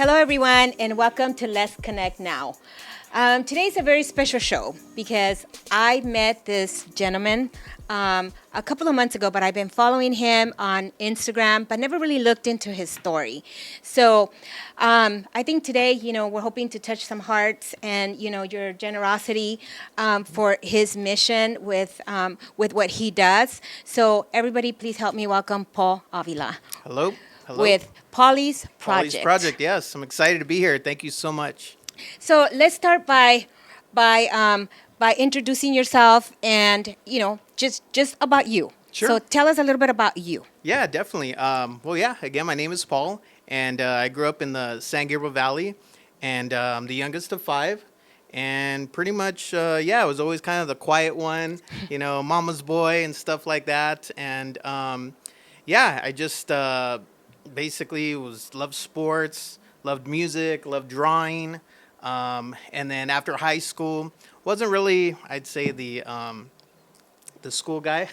Hello, everyone, and welcome to Let's Connect Now. Today's a very special show because I met this gentleman a couple of months ago, but I've been following him on Instagram, but never really looked into his story. So I think today, we're hoping to touch some hearts and, your generosity for his mission with what he does. So everybody, please help me welcome Paul Avila. Hello. Hello. With Pauly's Project. Pauly's Project, yes. I'm excited to be here. Thank you so much. So let's start by introducing yourself and just about you. Sure. So tell us a little bit about you. Yeah, definitely. Again, my name is Paul, and I grew up in the San Gabriel Valley, and I'm the youngest of five. And pretty much, I was always kind of the quiet one, mama's boy and stuff like that. And I just basically loved sports, loved music, loved drawing. And then after high school, wasn't really, I'd say, the school guy.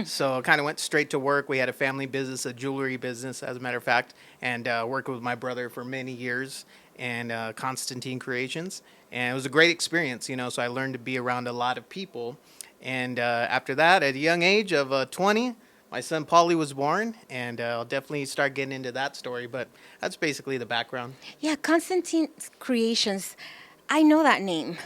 So kind of went straight to work. We had a family business, a jewelry business, as a matter of fact, and worked with my brother for many years and Constantine Creations. And it was a great experience, so I learned to be around a lot of people. And after that, at a young age of 20, my son Pauly was born, and I'll definitely start getting into that story, but that's basically the background. Yeah, Constantine Creations. I know that name.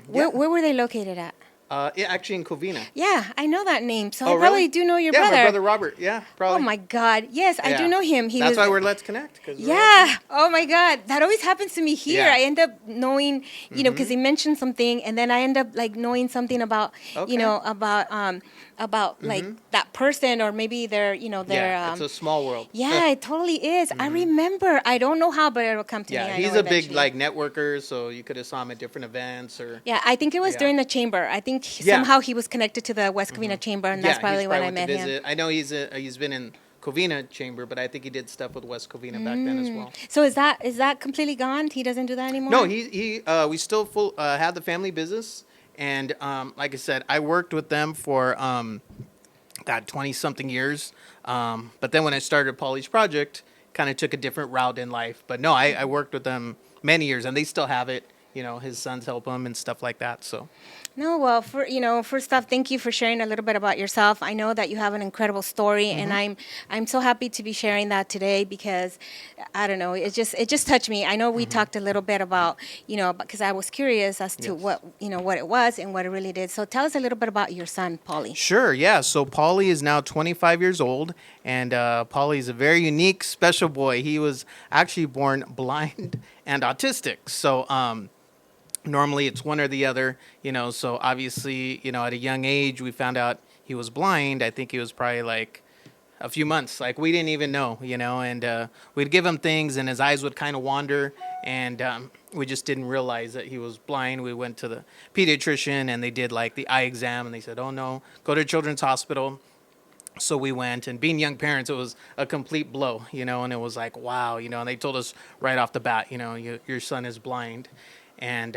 Where were they located at? Actually in Covina. Yeah, I know that name. So Oh, I probably really? do know your Yeah, brother. my brother Robert. Yeah, probably. Oh my God! Yes, I do know him. That's why we're Let's Connect. 'Cause we're all- Yeah. Oh my God. That always happens to me here. Yeah. I end up knowing, because they mention something, and then I end up like knowing something about, Okay. about like that person, or maybe their, it's a small world. yeah, it totally is. I remember. I don't know how, but it'll come to me. Yeah, I he's know a big eventually. networker, so you could have saw him at different events or. Yeah, I think it was Yeah. during the chamber. I think Yeah. somehow he was connected to the West Covina chamber, and that's Yeah, probably he's when I went to met him. visit. I know he's been in Covina chamber, but I think he did stuff with West Covina back then as well. So is that completely gone? He doesn't do that anymore? No, we still had the family business, and like I said, I worked with them for 20-something years. But then when I started Pauly's Project, kind of took a different route in life. But no, I worked with them many years, and they still have it. His sons help him and stuff like that. So. No, well, first off, thank you for sharing a little bit about yourself. I know that you have an incredible story, and I'm so happy to be sharing that today because I don't know, it just touched me. I know we talked a little bit about, because I was curious as to what it was and what it really did. So tell us a little bit about your son, Pauly. Sure, yeah. So Pauly is now 25 years old, and Pauly is a very unique, special boy. He was actually born blind and autistic. So normally it's one or the other, so obviously, at a young age, we found out he was blind. I think he was probably like a few months. Like we didn't even know, and we'd give him things and his eyes would kind of wander, and we just didn't realize that he was blind. We went to the pediatrician and they did like the eye exam and they said, oh no, go to Children's Hospital. So we went, and being young parents, it was a complete blow, and it was like, wow, and they told us right off the bat, your son is blind. And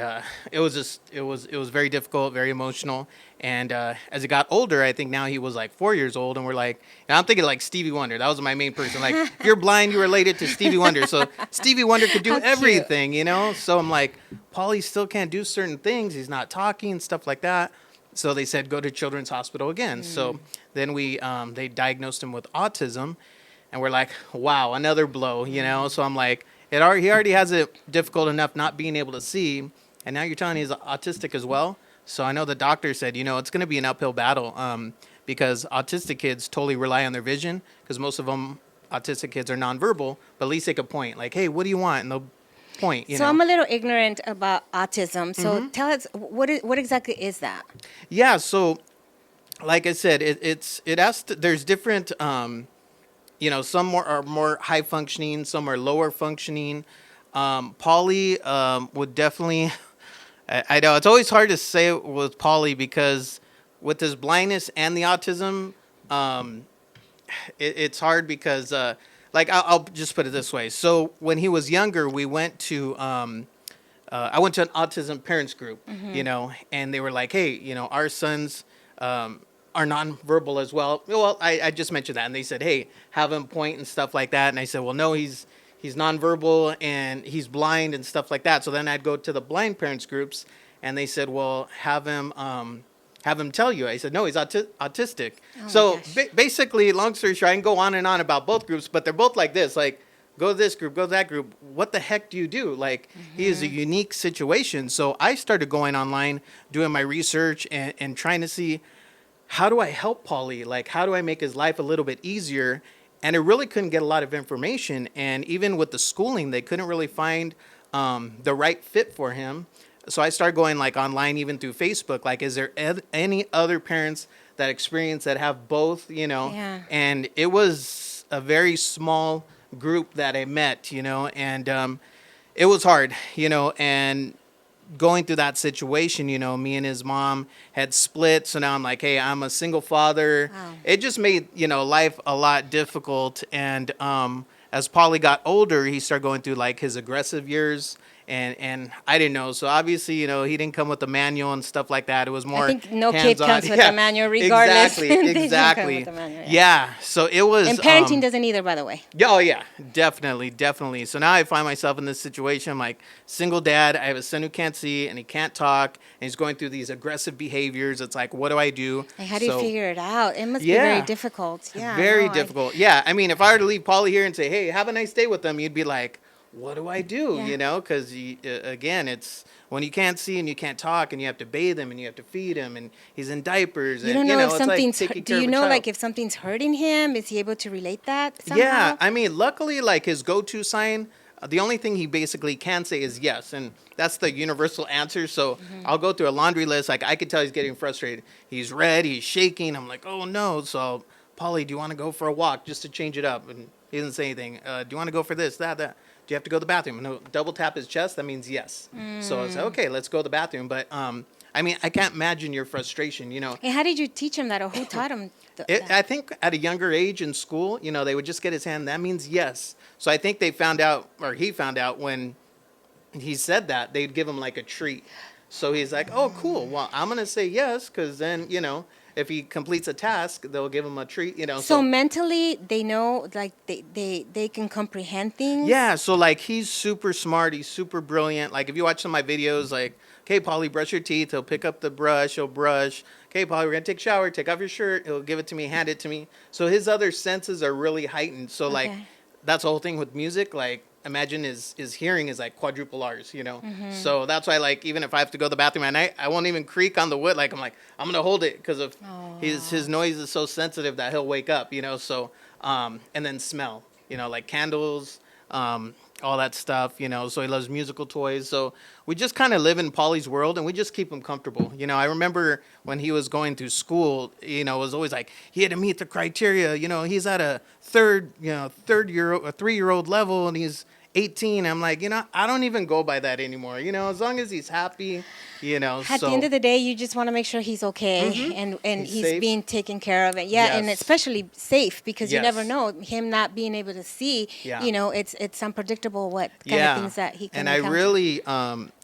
it was very difficult, very emotional. And as he got older, I think now he was like 4 years old, and we're like, and I'm thinking like Stevie Wonder. That was my main person. Like, if you're blind, you're related to Stevie Wonder. So Stevie Wonder could do How cute. everything, So I'm like, Pauly still can't do certain things. He's not talking, stuff like that. So they said, go to Children's Hospital again. So then they diagnosed him with autism, and we're like, wow, another blow, So I'm like, he already has it difficult enough not being able to see, and now you're telling he's autistic as well. So I know the doctor said, it's going to be an uphill battle because autistic kids totally rely on their vision because most of them, autistic kids, are nonverbal, but at least they could point, like, hey, what do you want? And they'll point, So I'm a little ignorant about autism. So tell us, what exactly is that? Yeah, so like I said, there's different... some are more high functioning, some are lower functioning. Pauly would definitely, I know it's always hard to say with Pauly because with his blindness and the autism, it's hard because, I'll just put it this way. So when he was younger, I went to an autism parents group, and they were like, hey, our sons, are nonverbal as well. Well, I just mentioned that, and they said, "Hey, have him point and stuff like that." And I said, "Well, no, he's he's nonverbal and he's blind and stuff like that. So then I'd go to the blind parents groups, and they said, well, have him tell you. I said, no, he's autistic. Oh my So gosh. basically, long story short, I can go on and on about both groups, but they're both like this, like, go to this group, go to that group. What the heck do you do? Like, he is a unique situation. So I started going online, doing my research, and trying to see, how do I help Pauly? Like, how do I make his life a little bit easier? And I really couldn't get a lot of information. And even with the schooling, they couldn't really find the right fit for him. So I started going like online, even through Facebook. Like, is there any other parents that experience that have both? Yeah. And it was a very small group that I met. And it was hard. And going through that situation, me and his mom had split. So now I'm like, hey, I'm a single father. Wow. It just made, life a lot difficult. And as Pauly got older, he started going through like his aggressive years. And I didn't know. So obviously, he didn't come with a manual and stuff like that. It was more I think no kid hands-on. comes with Yeah, a manual regardless. Exactly, They don't come exactly. with a manual, yeah. Yeah. So it was. And parenting doesn't either, by the way. Yeah, oh yeah, definitely, definitely. So now I find myself in this situation. I'm like, single dad. I have a son who can't see and he can't talk, and he's going through these aggressive behaviors. It's like, what do I do? Like, how do you So, figure it out? It must be Yeah. very difficult. Yeah. very no, difficult. Yeah, I mean, if I were to leave Pauly here and say, hey, have a nice day with them, you'd be like, what do I do? Yeah. Because again, it's when you can't see and you can't talk and you have to bathe him and you have to feed him and he's in diapers. You And don't know if it's like something's. taking Do care you of a know, child. like, if something's hurting him? Is he able to relate that somehow? Yeah, I mean, luckily, like his go-to sign, the only thing he basically can say is yes, and that's the universal answer. So I'll go through a laundry list. Like I could tell he's getting frustrated. He's red. He's shaking. I'm like, oh no. So Pauly, do you want to go for a walk just to change it up? And he doesn't say anything. Do you want to go for this, that? Do you have to go to the bathroom? No, double tap his chest. That means yes. So I said, okay, let's go to the bathroom. But I mean, I can't imagine your frustration. And how did you teach him that, or who taught him that? I think at a younger age in school, they would just get his hand. That means yes. So I think they found out, or he found out when he said that, they'd give him like a treat. So he's like, oh, cool. Well, I'm going to say yes, because then, if he completes a task, they'll give him a treat, So mentally, they know, like, they can comprehend things? Yeah, so like he's super smart, he's super brilliant. Like if you watch some of my videos, like, okay, Pauly, brush your teeth. He'll pick up the brush, he'll brush. Okay, Pauly, we're gonna take a shower. Take off your shirt. He'll give it to me, hand it to me. So his other senses are really heightened. So like Okay. that's the whole thing with music. Like imagine his hearing is like quadruple ours. So that's why like even if I have to go to the bathroom at night, I won't even creak on the wood. Like I'm like I'm gonna hold it because of his noise is so sensitive that he'll wake up. So and then smell. Like candles. All that stuff, so he loves musical toys. So we just kind of live in Pauly's world and we just keep him comfortable. I remember when he was going through school, it was always like he had to meet the criteria. He's at a third year, a 3-year-old level and he's 18. I'm like, I don't even go by that anymore. As long as he's happy, At the end of the day, you just want to make sure he's okay and He's he's safe. being taken care of. And and Yes. especially safe, because you Yes. never know, him not being able to see, Yeah. it's unpredictable what kind of things that he can And I encounter. really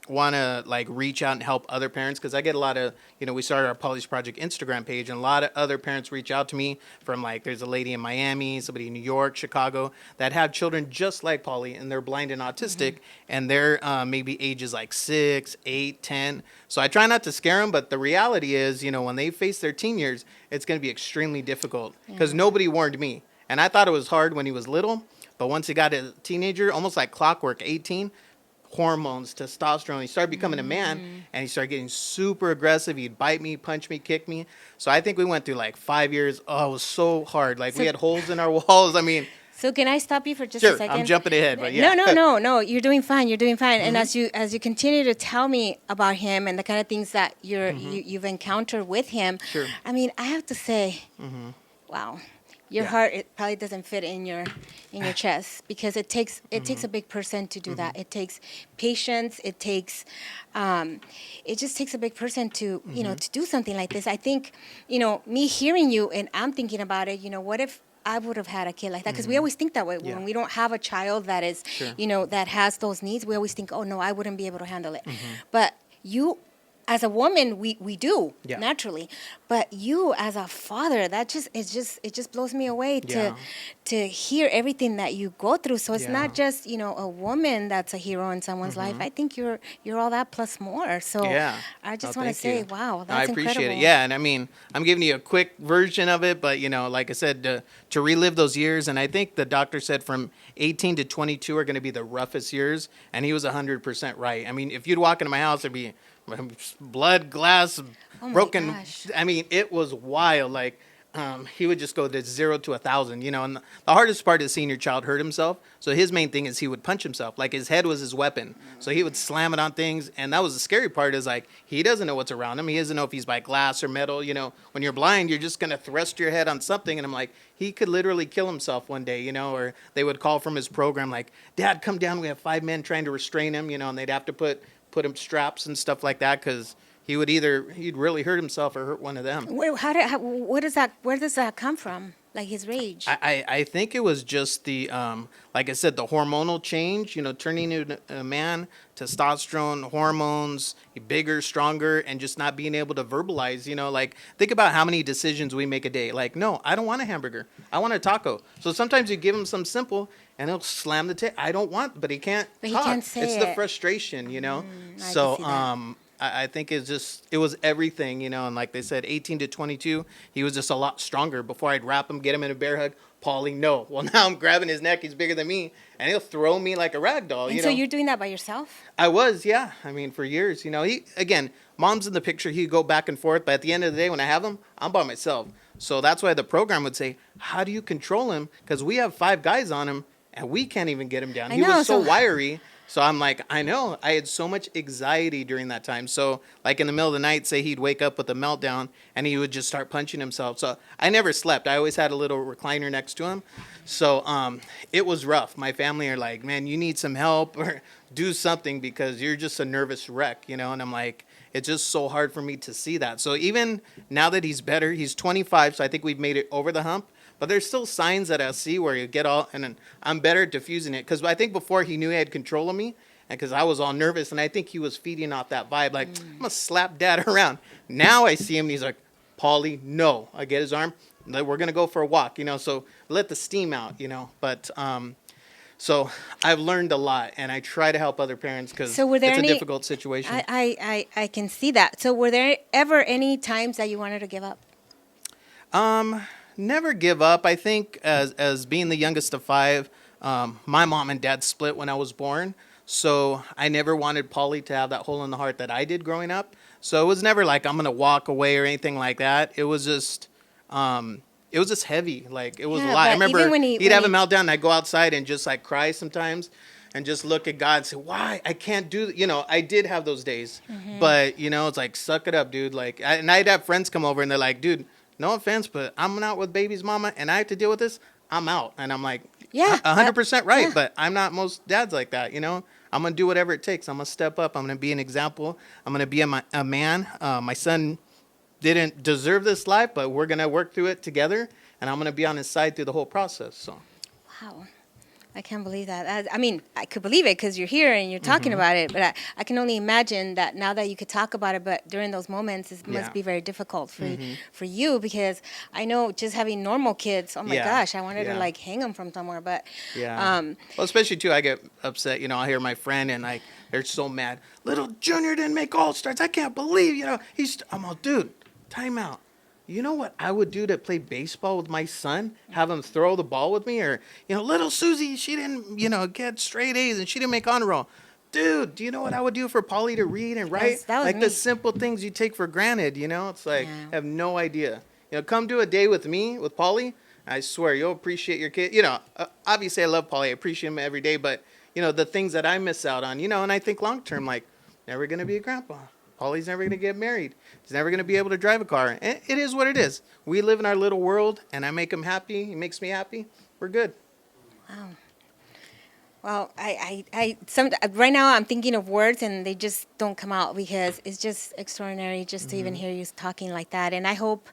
want to like reach out and help other parents because I get a lot of, we started our Pauly's Project Instagram page and a lot of other parents reach out to me from like, there's a lady in Miami, somebody in New York, Chicago that have children just like Pauly and they're blind and autistic and they're maybe ages like 6, 8, 10. So I try not to scare them, but the reality is, when they face their teen years, it's going to be extremely difficult because nobody warned me. And I thought it was hard when he was little, but once he got a teenager, almost like clockwork, 18, hormones, testosterone. He started becoming a man and he started getting super aggressive. He'd bite me, punch me, kick me. So I think we went through like 5 years. Oh, it was so hard. Like we had holes in our walls. I mean, So can I stop you for just sure, a second? I'm jumping ahead, but yeah. No. You're doing fine. You're doing fine. And as you continue to tell me about him and the kind of things that you've encountered with him, Sure. I mean, I have to say, wow, your Yeah. heart, it probably doesn't fit in your chest, because it takes a big person to do that. It takes patience. It just takes a big person to to do something like this. I think me hearing you and I'm thinking about it. What if I would have had a kid like that? Because we always think that way Yeah. when we don't have a child that is Sure. that has those needs. We always think, oh no, I wouldn't be able to handle it. But you as a woman, we do Yeah. naturally, but you as a father, that just it just blows me away Yeah. to hear everything that you go through. So it's Yeah. not just a woman that's a hero in someone's life. I think you're all that plus more. So Yeah. I Oh, just want to thank say, you. wow, No, I that's appreciate it. incredible. Yeah, and I mean, I'm giving you a quick version of it, but like I said, to relive those years, and I think the doctor said from 18 to 22 are going to be the roughest years, and he was 100% right. I mean, if you'd walk into my house, there'd be blood, glass, Oh my broken. gosh. I mean, it was wild. Like, he would just go to 0 to 1,000, and the hardest part is seeing your child hurt himself. So his main thing is he would punch himself. Like his head was his weapon. So he would slam it on things. And that was the scary part is like, he doesn't know what's around him. He doesn't know if he's by glass or metal. When you're blind, you're just going to thrust your head on something. And I'm like, he could literally kill himself one day, or they would call from his program like, Dad, come down. We have 5 men trying to restrain him, and they'd have to put him straps and stuff like that because he'd really hurt himself or hurt one of them. Where does that come from? Like his rage? I think it was just the like I said, the hormonal change, turning into a man, testosterone, hormones, bigger, stronger, and just not being able to verbalize, like think about how many decisions we make a day. Like, no, I don't want a hamburger. I want a taco. So sometimes you give him some simple and he'll slam the tape. I don't want, but he can't But he talk. can't say It's the it. frustration, I So can see that. I think it was everything, and like they said, 18 to 22, he was just a lot stronger. Before I'd wrap him, get him in a bear hug, Pauly, no. Well, now I'm grabbing his neck, he's bigger than me, and he'll throw me like a rag doll, And so you're doing that by yourself? I was, yeah. I mean, for years, again, mom's in the picture, he'd go back and forth, but at the end of the day, when I have him, I'm by myself. So that's why the program would say, how do you control him? Because we have 5 guys on him, and we can't even get him down. He was so wiry. So I'm like, I know. I had so much anxiety during that time. So like in the middle of the night, say he'd wake up with a meltdown and he would just start punching himself. So I never slept. I always had a little recliner next to him. So it was rough. My family are like, man, you need some help or do something because you're just a nervous wreck, And I'm like, it's just so hard for me to see that. So even now that he's better, he's 25. So I think we've made it over the hump. But there's still signs that I see where you get all, and I'm better at diffusing it. Because I think before he knew he had control of me, and because I was all nervous, and I think he was feeding off that vibe, like, I'm going to slap Dad around. Now I see him, and he's like, Pauly, no. I get his arm, like, we're going to go for a walk, so let the steam out, But, so I've learned a lot, and I try to help other parents because it's a difficult situation. I can see that. So were there ever any times that you wanted to give up? Never give up. I think as being the youngest of 5, my mom and dad split when I was born. So I never wanted Pauly to have that hole in the heart that I did growing up. So it was never like I'm going to walk away or anything like that. It was just heavy. Like it was a lot. I remember he'd have a meltdown and I'd go outside and just like cry sometimes and just look at God and say, why? I can't do, I did have those days, but it's like, suck it up, dude. Like, and I'd have friends come over and they're like, dude, no offense, but I'm out with baby's mama and I have to deal with this. I'm out. And I'm like, yeah, 100% right. Yeah. But I'm not most dads like that. I'm going to do whatever it takes. I'm going to step up. I'm going to be an example. I'm going to be a man. My son didn't deserve this life, but we're going to work through it together. And I'm going to be on his side through the whole process. So, wow. I can't believe that. I mean, I could believe it because you're here and you're talking about it, but I can only imagine that now that you could talk about it, but during those moments, it must be very difficult for you because I know just having normal kids, oh my gosh, I wanted to like hang them from somewhere, but... well, especially too, I get upset, I hear my friend and like, they're so mad. Little Junior didn't make All-Stars. I can't believe, I'm all, dude, time out. You know what I would do to play baseball with my son? Have him throw the ball with me? Or, little Susie, she didn't, get straight A's and she didn't make honor roll. Dude, do you know what I would do for Pauly to read and write? That was like me. The simple things you take for granted, It's like, I have no idea. Come do a day with me, with Pauly. I swear, you'll appreciate your kid. Obviously I love Pauly. I appreciate him every day. But, the things that I miss out on, and I think long term, like, never going to be a grandpa. Pauly's never going to get married. He's never going to be able to drive a car. And it is what it is. We live in our little world, and I make him happy. He makes me happy. We're good. Wow. Well, some right now I'm thinking of words and they just don't come out because it's just extraordinary just to even Mm-hmm. hear you talking like that. And I hope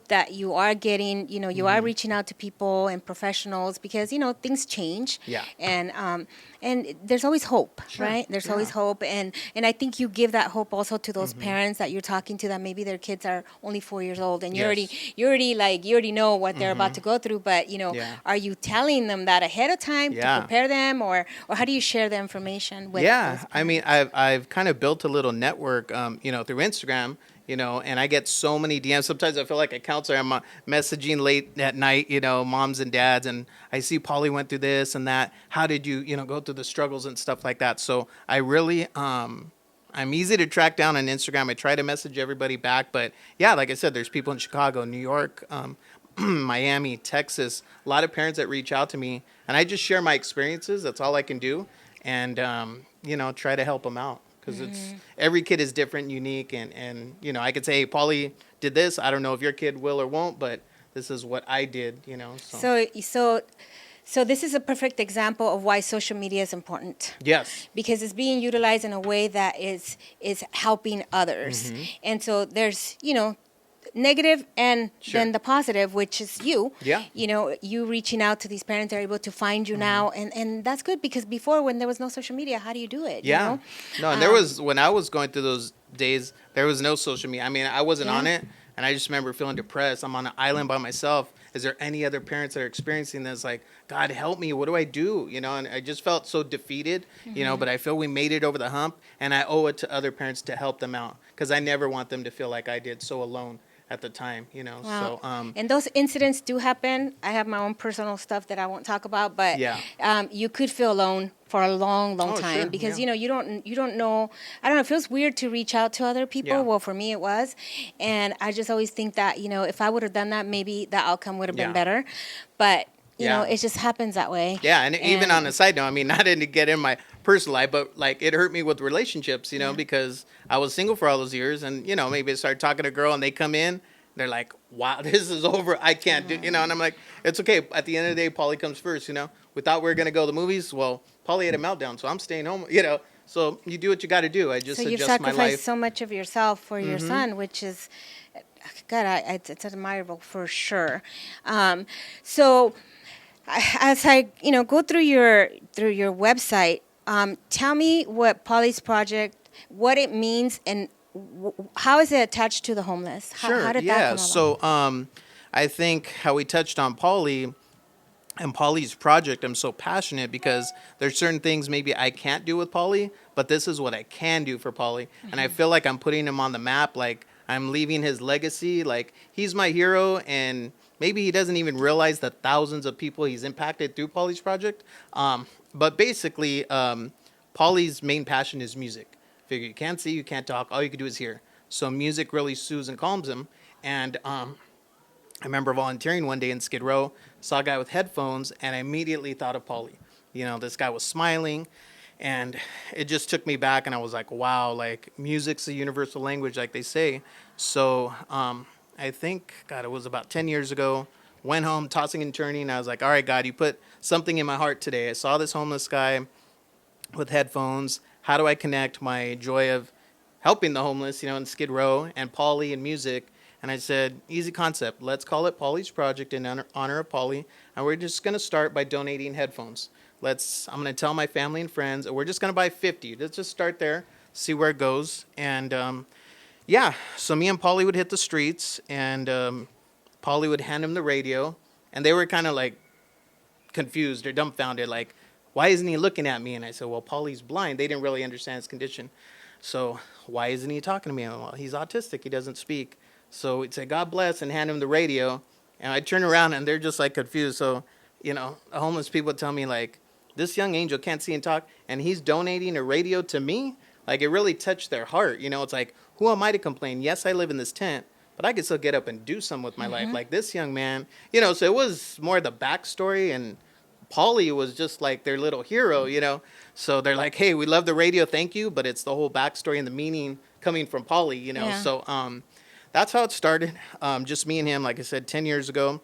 that you are getting, you are Mm-hmm. reaching out to people and professionals because things change, Yeah. and there's always hope, Sure. right? There's always Yeah. hope, and I think you give that hope also to those Mm-hmm. parents that you're talking to that maybe their kids are only 4 years old and Yes. you already know what they're about Mm-hmm. to go through, but Yeah. are you telling them that ahead of time to Yeah. prepare them, or how do you share the information with Yeah, those I mean, parents? I've kind of built a little network, through Instagram, and I get so many DMs. Sometimes I feel like a counselor. I'm messaging late at night, moms and dads, and I see Pauly went through this and that. How did you, go through the struggles and stuff like that? So I really, I'm easy to track down on Instagram. I try to message everybody back, but yeah, like I said, there's people in Chicago, New York, Miami, Texas, a lot of parents that reach out to me, and I just share my experiences. That's all I can do, and try to help them out because it's every kid is different, unique, and I could say, hey, Pauly did this. I don't know if your kid will or won't, but this is what I did. So So this is a perfect example of why social media is important, yes, because it's being utilized in a way that is helping others. mm-hmm. And so there's negative and Sure, then the positive, which is yeah, you reaching out to these parents are able to find you mm-hmm. now, and that's good because before, when there was no social media, how do you do it, Yeah. No, and there um, was when I was going through those days, there was no social media. I mean, I wasn't on yeah. it, and I just remember feeling depressed. I'm on an island by myself. Is there any other parents that are experiencing this? Like, God help me. What do I do? And I just felt so defeated. But I feel we made it over the hump, and I owe it to other parents to help them out because I never want them to feel like I did so alone at the time. Wow. So And those incidents do happen. I have my own personal stuff that I won't talk about, but yeah. you could feel alone for a long, long Oh, time sure. because Yeah. you don't know. I don't know. It feels weird to reach out to other people. Yeah. Well, for me, it was, and I just always think that if I would have done that, maybe the outcome would have been Yeah. better. But Yeah. it just happens that way. Yeah, and even on a And side note, I mean, not to get in my personal life, but like it hurt me with relationships, yeah. because I was single for all those years, and maybe I started talking to a girl, and they come in, they're like, "Wow, this is over. I can't do," and I'm like, "It's okay." At the end of the day, Pauly comes first. We thought we were gonna go to the movies. Well, Pauly had a meltdown, so I'm staying home. So you do what you got to do. I just So you've adjust my sacrificed life. so much of yourself for your Mm-hmm. son, which is, God, it's admirable for sure. So as I go through your website, tell me what Polly's project, what it means, and how is it attached to the homeless? How Sure. did that Yeah. come along? So I think how we touched on Pauly. And Pauly's project, I'm so passionate because there's certain things maybe I can't do with Pauly, but this is what I can do for Pauly. And I feel like I'm putting him on the map, like I'm leaving his legacy, like he's my hero, and maybe he doesn't even realize the thousands of people he's impacted through Pauly's project. But basically, Pauly's main passion is music. Figure you can't see, you can't talk, all you can do is hear. So music really soothes and calms him. And I remember volunteering one day in Skid Row, saw a guy with headphones, and I immediately thought of Pauly. This guy was smiling, and it just took me back, and I was like, wow, like music's a universal language, like they say. So I think, God, it was about 10 years ago. Went home, tossing and turning. I was like, all right, God, you put something in my heart today. I saw this homeless guy with headphones. How do I connect my joy of helping the homeless, in Skid Row and Pauly and music? And I said, easy concept. Let's call it Pauly's Project in honor of Pauly. And we're just going to start by donating headphones. I'm going to tell my family and friends, and we're just going to buy 50. Let's just start there, see where it goes. And yeah, so me and Pauly would hit the streets, and Pauly would hand him the radio. And they were kind of like confused or dumbfounded, like, why isn't he looking at me? And I said, well, Pauly's blind. They didn't really understand his condition. So why isn't he talking to me? Well, he's autistic. He doesn't speak. So we'd say, God bless, and hand him the radio. And I'd turn around, and they're just like confused. So, the homeless people tell me, like, this young angel can't see and talk, and he's donating a radio to me? Like, it really touched their heart. It's like, who am I to complain? Yes, I live in this tent, but I can still get up and do something with my life. Like this young man, so it was more the backstory, and Pauly was just like their little hero. So they're like, hey, we love the radio, thank you, but it's the whole backstory and the meaning coming from Pauly. Yeah. So that's how it started. Just me and him, like I said, 10 years ago.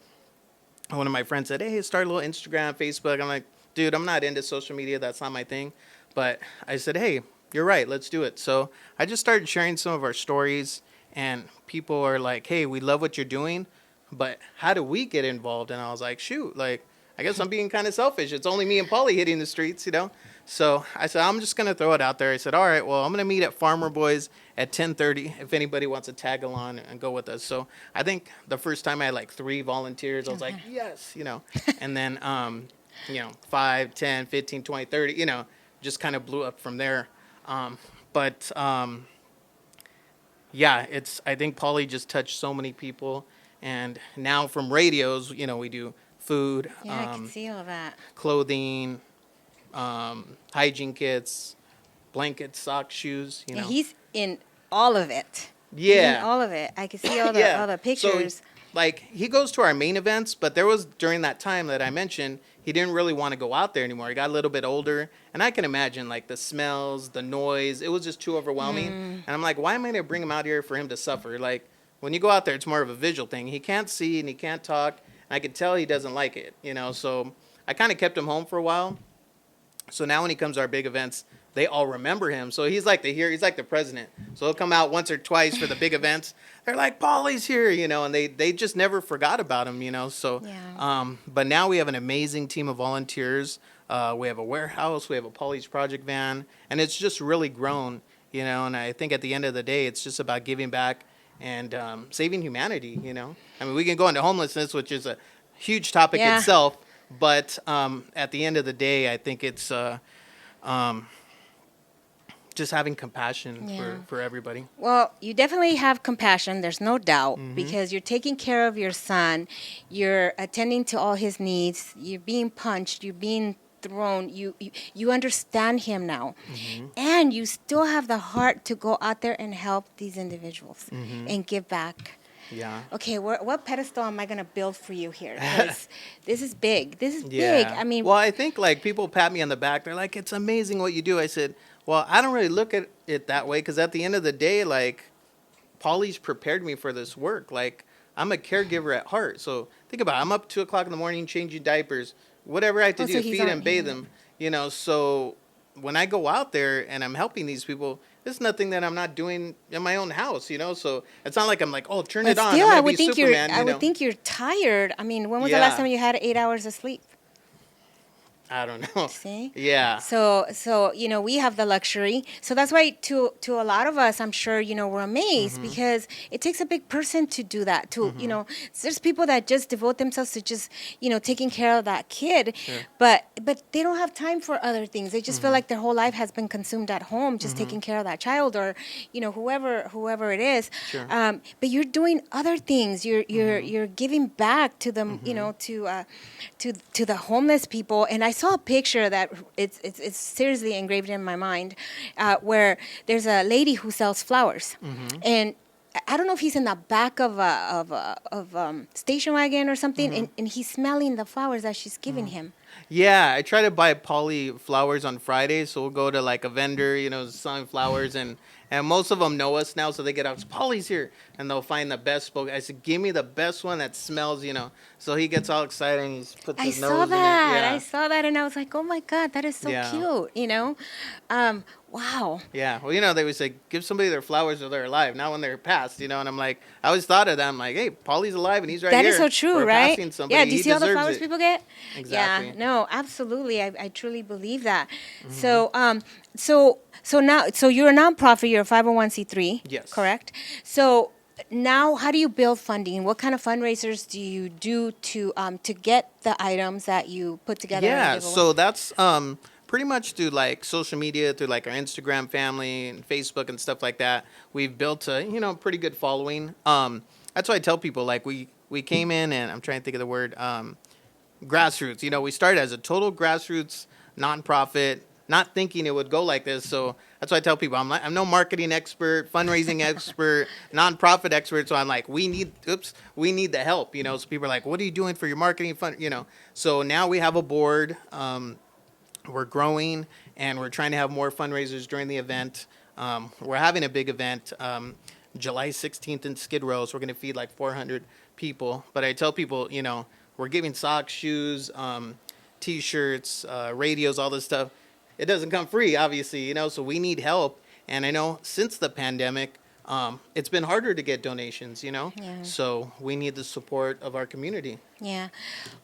One of my friends said, hey, start a little Instagram, Facebook. I'm like, dude, I'm not into social media. That's not my thing. But I said, hey, you're right. Let's do it. So I just started sharing some of our stories, and people are like, hey, we love what you're doing, but how do we get involved? And I was like, shoot, like, I guess I'm being kind of selfish. It's only me and Pauly hitting the streets, you know? So I said, I'm just going to throw it out there. I said, all right, well, I'm going to meet at Farmer Boys at 10:30 if anybody wants to tag along and go with us. So I think the first time I had like 3 volunteers. I was like, yes, you know. And then, 5, 10, 15, 20, 30, just kind of blew up from there. But yeah, I think Pauly just touched so many people. And now from radios, we do food, Yeah, I can see all that. clothing, hygiene kits, blankets, socks, shoes, Yeah, he's in all of it. He's in Yeah. all of it. I can see all the Yeah. all the So, pictures. like, he goes to our main events, but there was during that time that I mentioned, he didn't really want to go out there anymore. He got a little bit older, and I can imagine, like, the smells, the noise, it was just too overwhelming. And I'm like, why am I going to bring him out here for him to suffer? Like, when you go out there, it's more of a visual thing. He can't see and he can't talk, and I could tell he doesn't like it, So I kind of kept him home for a while. So now when he comes to our big events, they all remember him. So he's like he's like the president. So he'll come out once or twice for the big events. They're like, Pauly's here, and they just never forgot about him, So, Yeah. but now we have an amazing team of volunteers. We have a warehouse, we have a Pauly's project van, and it's just really grown, and I think at the end of the day, it's just about giving back and saving humanity, I mean, we can go into homelessness, which is a huge topic Yeah. itself, but at the end of the day, I think it's just having compassion Yeah. for everybody. Well, you definitely have compassion. There's no doubt Mm-hmm. because you're taking care of your son. You're attending to all his needs. You're being punched. You're being thrown. You understand him now, Mm-hmm. and you still have the heart to go out there and help these individuals Mm-hmm. and give back. Yeah. Okay, what pedestal am I gonna build for you here? 'Cause this is big. This is big. I mean, well, I think like people pat me on the back. They're like, "It's amazing what you do." I said, "Well, I don't really look at it that way because at the end of the day, like, Pauly's prepared me for this work. Like, I'm a caregiver at heart. So think about it. I'm up 2 o'clock in the morning changing diapers, whatever I have to Oh, do so to he's feed on- and bathe he- them. So when I go out there and I'm helping these people, it's nothing that I'm not doing in my own house. So it's not like I'm like, oh, turn but it on. still, I'm I gonna would be think Superman. I would think you're tired. I mean, when was the last Yeah. time you had 8 hours of sleep? I don't know. See? Yeah. So we have the luxury. So that's why to a lot of us, I'm sure we're amazed Mm-hmm. because it takes a big person to do that. There's people that just devote themselves to just taking care of that kid, Sure. but they don't have time for other things. They just feel Mm-hmm. like their whole life has been consumed at home, just taking care of that child or whoever it is. Sure. But you're doing other things. You're Mm-hmm. you're giving back to them, to the homeless people. And I saw a picture that it's seriously engraved in my mind, where there's a lady who sells flowers, Mm-hmm. and I don't know if he's in the back of a station wagon or something, and he's smelling the flowers that she's giving him. Yeah, I try to buy Pauly flowers on Fridays, so we'll go to like a vendor, selling flowers, and most of them know us now, so they get out. Pauly's here, and they'll find the best spoke. I said, give me the best one that smells, So he gets all excited and he puts I his saw nose that. in it. I saw that, and I was like, "Oh my God, that is so Yeah. cute!" Wow. Yeah, well, they would say, give somebody their flowers while they're alive, not when they're passed, and I'm like, I always thought of that. I'm like, hey, Pauly's alive and he's right That here. is so true, We're right? passing somebody. Yeah. Do you He see all the deserves flowers it. people get? Exactly. Yeah. No, absolutely. I truly believe that. Mm-hmm. So now, you're a nonprofit. You're a 501c3. Yes. Correct. So now, how do you build funding? What kind of fundraisers do you do to get the items that you put together? and Yeah, give away? so that's pretty much through like social media, through like our Instagram family and Facebook and stuff like that. We've built a pretty good following. That's why I tell people like we came in and I'm trying to think of the word grassroots. We started as a total grassroots nonprofit, not thinking it would go like this. So that's why I tell people I'm no marketing expert, fundraising expert, nonprofit expert. So I'm like, we need the help. So people are like, what are you doing for your marketing fund? So now we have a board. We're growing, and we're trying to have more fundraisers during the event. We're having a big event July 16th in Skid Row, so we're going to feed like 400 people. But I tell people, we're giving socks, shoes, T-shirts, radios, all this stuff. It doesn't come free, obviously, so we need help. And I know since the pandemic, it's been harder to get donations. Yeah. So we need the support of our community. Yeah.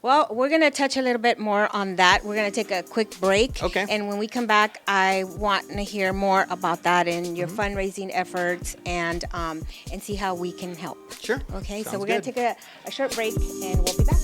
Well, we're going to touch a little bit more on that. We're going to take a quick break. Okay. And when we come back, I want to hear more about that and your fundraising efforts and see how we can help. Sure. Okay. So Sounds we're going good. to take a short break and we'll be back.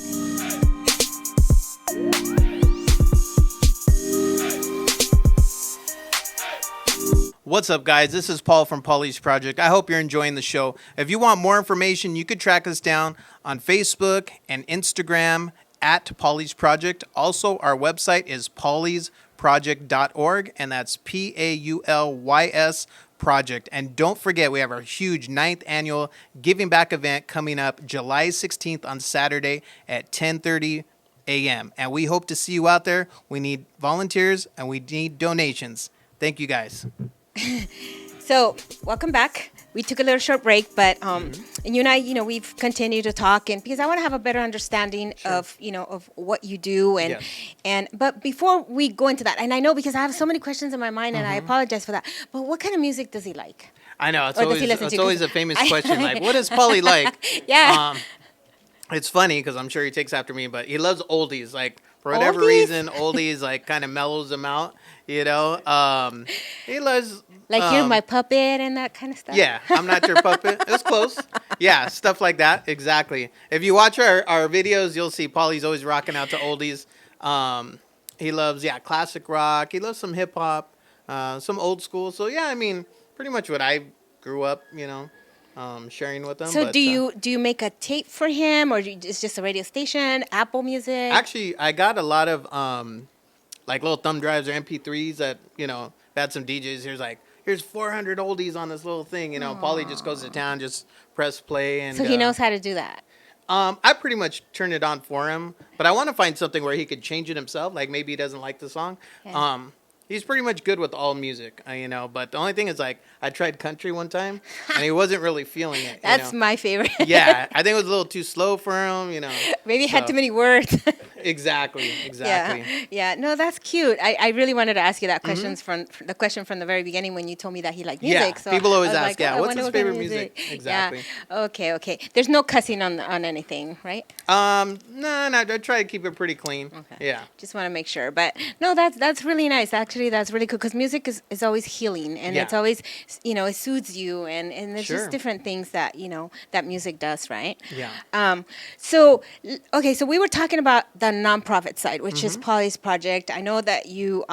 What's up, guys? This is Paul from Pauly's Project. I hope you're enjoying the show. If you want more information, you could track us down on Facebook and Instagram at Pauly's Project. Also, our website is paulysproject.org, and that's PAULYS Project. And don't forget, we have our huge 9th annual Giving Back event coming up July 16th on Saturday at 10:30 a.m. And we hope to see you out there. We need volunteers and we need donations. Thank you, guys. So, welcome back. We took a little short break, but and you and I, we've continued to talk, and because I want to have a better understanding of what you do, but before we go into that, and I know because I have so many questions in my mind, and I apologize for that. But what kind of music does he like? I know it's Or does he listen always to? it's always a famous question. Like, what does Pauly like? Yeah. It's funny because I'm sure he takes after me, but he loves oldies. Like for whatever Oldies? reason, oldies like kind of mellows him out. He loves Like you're my puppet and that kind of stuff. Yeah, I'm not your puppet. It's close. Yeah, stuff like that. Exactly. If you watch our videos, you'll see Pauly's always rocking out to oldies. He loves classic rock. He loves some hip hop, some old school. So yeah, I mean, pretty much what I grew up, sharing with them. So but, do you make a tape for him, or it's just a radio station, Apple Music? Actually, I got a lot of like little thumb drives or MP3s that had some DJs. Here's 400 oldies on this little thing. Pauly just goes to town, just press play, and So he knows how to do that. I pretty much turn it on for him, but I want to find something where he could change it himself. Like maybe he doesn't like the song. Yeah. He's pretty much good with all music, but the only thing is I tried country one time and he wasn't really feeling it. That's my favorite. Yeah, I think it was a little too slow for him, Maybe it had too many words. Exactly. Yeah. No, that's cute. I really wanted to ask you that question from the very beginning when you told me that he liked music. Yeah, so people always I was ask, like, I what's wonder his what kind of favorite music? Exactly. Yeah. Okay. There's no cussing on anything, right? No, I try to keep it pretty clean. Okay. Yeah. Just want to make sure. But no, that's really nice. Actually, that's really cool because music is always healing, and it's always, it soothes you, and there's just different things that, that music does, right? Yeah. So we were talking about the nonprofit side, which is Pauly's Project. I know that you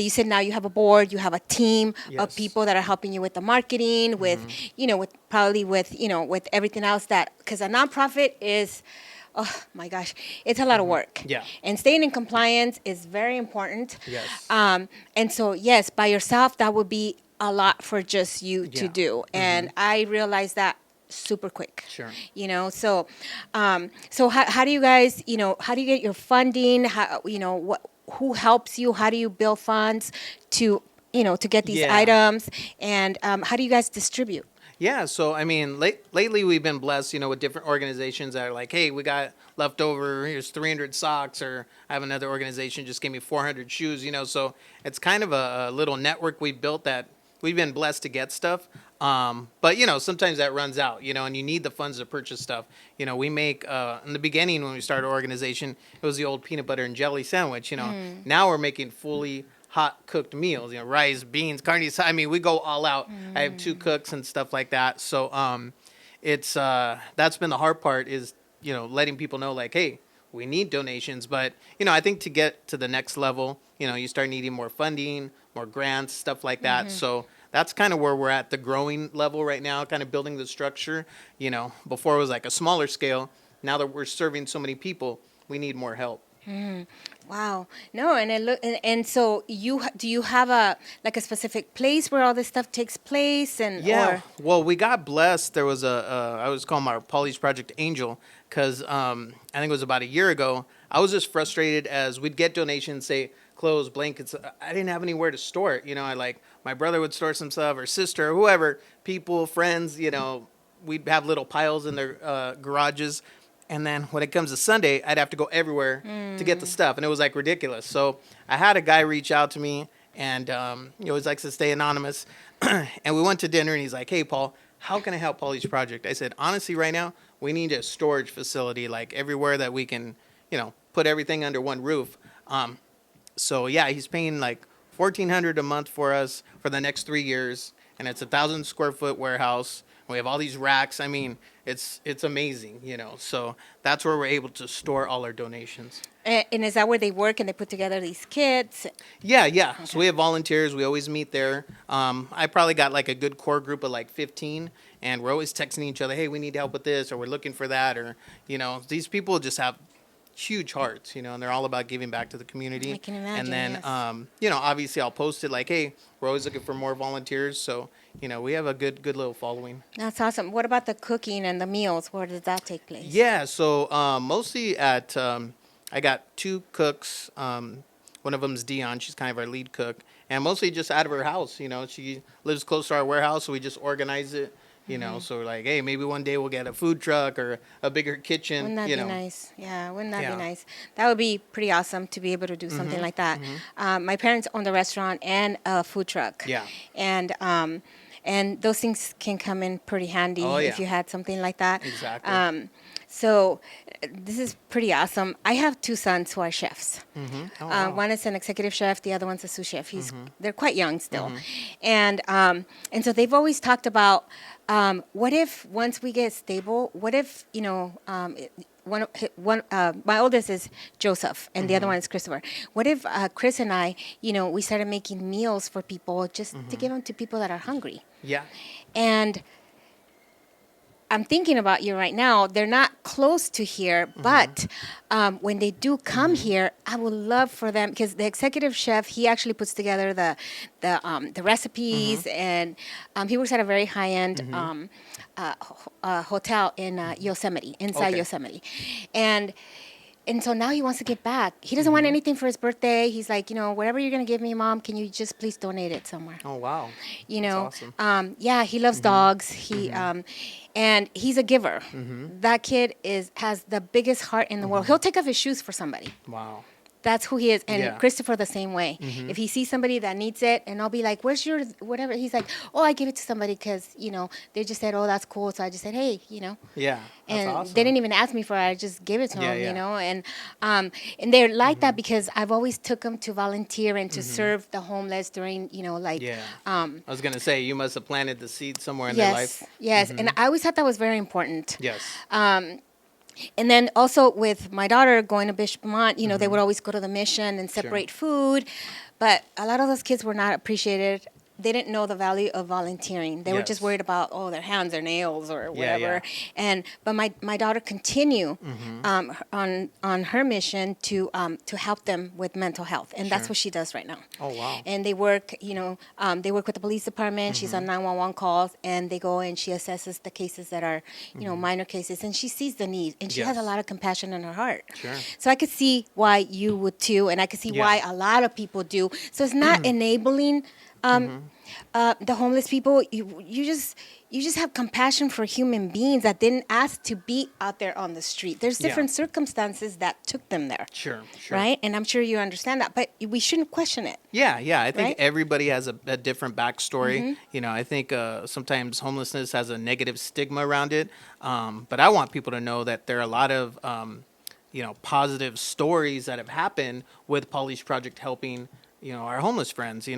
said now you have a board, you have a team of people that are helping you with the marketing, with with everything else because a nonprofit is, oh my gosh, it's a lot of work. Yeah. And staying in compliance is very important. Yes. And so, yes, by yourself, that would be a lot for just you to do. And I realized that super quick. Sure. So how do you guys, how do you get your funding? How, who helps you? How do you build funds to get these items? And how do you guys distribute? Yeah, so I mean, lately we've been blessed, with different organizations that are like, hey, we got leftover, here's 300 socks, or I have another organization just gave me 400 shoes, so it's kind of a little network we built that we've been blessed to get stuff. But sometimes that runs out, and you need the funds to purchase stuff. We make, in the beginning when we started our organization, it was the old peanut butter and jelly sandwich, Now we're making fully hot cooked meals, rice, beans, carne. I mean, we go all out. I have 2 cooks and stuff like that. So it's that's been the hard part is, letting people know like, hey, we need donations. But, I think to get to the next level, you start needing more funding, more grants, stuff like that. So that's kind of where we're at, the growing level right now, kind of building the structure. Before it was like a smaller scale. Now that we're serving so many people, we need more help. Wow. No, and so do you have a specific place where all this stuff takes place Well, we got blessed. There was I was calling my Pauly's Project Angel because I think it was about a year ago. I was just frustrated as we'd get donations, say clothes, blankets. I didn't have anywhere to store it. I my brother would store some stuff, or sister, or whoever, people, friends. We'd have little piles in their garages. And then when it comes to Sunday, I'd have to go everywhere to get the stuff, and it was like ridiculous. So I had a guy reach out to me, and he always likes to stay anonymous. And we went to dinner, and he's like, "Hey, Paul, how can I help Pauly's project?" I said, "Honestly, right now, we need a storage facility, like everywhere that we can, put everything under one roof." So yeah, he's paying like 1,400 a month for us for the next 3 years, and it's 1,000 square foot warehouse. We have all these racks. I mean, it's amazing, So that's where we're able to store all our donations. And is that where they work and they put together these kits? Yeah, yeah. Okay. So we have volunteers. We always meet there. I probably got like a good core group of like 15, and we're always texting each other, "Hey, we need help with this," or "We're looking for that," or these people just have huge hearts, and they're all about giving back to the community. I can imagine. And then, yes. Obviously I'll post it like, "Hey, we're always looking for more volunteers." So, we have a good little following. That's awesome. What about the cooking and the meals? Where does that take place? Yeah. So, mostly I got two cooks. One of them's Dion. She's kind of our lead cook, and mostly just out of her house. She lives close to our warehouse, so we just organize it. So we're like, hey, maybe one day we'll get a food truck or a bigger kitchen. Wouldn't that be nice? Yeah, wouldn't that be nice? That would be pretty awesome to be able to do something like that. My parents owned a restaurant and a food truck. Yeah. And those things can come in pretty handy if you had something like that. Exactly. So this is pretty awesome. I have two sons who are chefs. Oh, wow. One is an executive chef. The other one's a sous chef. They're quite young still, and so they've always talked about what if once we get stable, what if my oldest is Joseph and the other one is Christopher. What if Chris and I, we started making meals for people just to give them to people that are hungry? Yeah. And I'm thinking about you right now. They're not close to here, but when they do come here, I would love for them, because the executive chef, he actually puts together the recipes, and he works at a very high end hotel in Yosemite, inside Yosemite, and so now he wants to give back. He doesn't want anything for his birthday. He's like, whatever you're going to give me, Mom, can you just please donate it somewhere? Oh, wow. That's awesome. Yeah, he loves dogs. And he's a giver. That kid has the biggest heart in the world. He'll take off his shoes for somebody. Wow. That's who he is. And Christopher the same way. If he sees somebody that needs it, and I'll be like, "Where's your whatever?" He's like, "Oh, I give it to somebody because, they just said, oh, that's cool." So I just said, "Hey, Yeah, that's and awesome. they didn't even ask me for it. I just gave it to them, And they're like that because I've always took them to volunteer and to serve the homeless during, I was going to say, you must have planted the seed somewhere in their life. Yes, and I always thought that was very important. Yes. And then also with my daughter going to Bishop Vermont, they would always go to the mission and separate food. But a lot of those kids were not appreciated. They didn't know the value of volunteering. They were just worried about, their hands or nails or whatever. But my daughter continued on her mission to help them with mental health, and that's what she does right now. Oh, wow. And they work, they work with the police department. She's on 911 calls, and they go and she assesses the cases that are, minor cases, and she sees the need, and she has a lot of compassion in her heart. Sure. So I could see why you would too, and I could see why a lot of people do. So it's not enabling the homeless people. You just have compassion for human beings that didn't ask to be out there on the street. There's different circumstances that took them there. Sure. Right? And I'm sure you understand that, but we shouldn't question it. Yeah. I think everybody has a different backstory. I think sometimes homelessness has a negative stigma around it. But I want people to know that there are a lot of, positive stories that have happened with Pauly's Project helping our homeless friends, And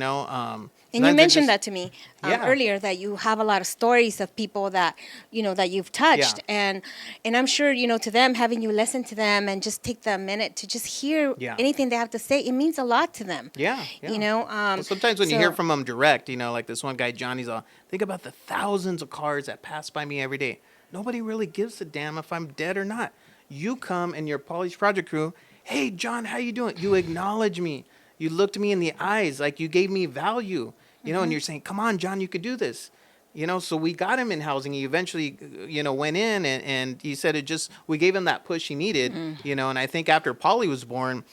you mentioned that to me earlier, that you have a lot of stories of people that, that you've touched. And I'm sure, to them, having you listen to them and just take the minute to just hear anything they have to say, it means a lot to them. Yeah. Well, sometimes when you hear from them direct, like this one guy, John, he's all, think about the thousands of cars that pass by me every day. Nobody really gives a damn if I'm dead or not. You come and your Pauly's Project crew, hey, John, how you doing? You acknowledge me. You looked me in the eyes, like you gave me value, and you're saying, come on, John, you could do this. So we got him in housing. He eventually, went in and he said we gave him that push he needed, and I think after Pauly was born,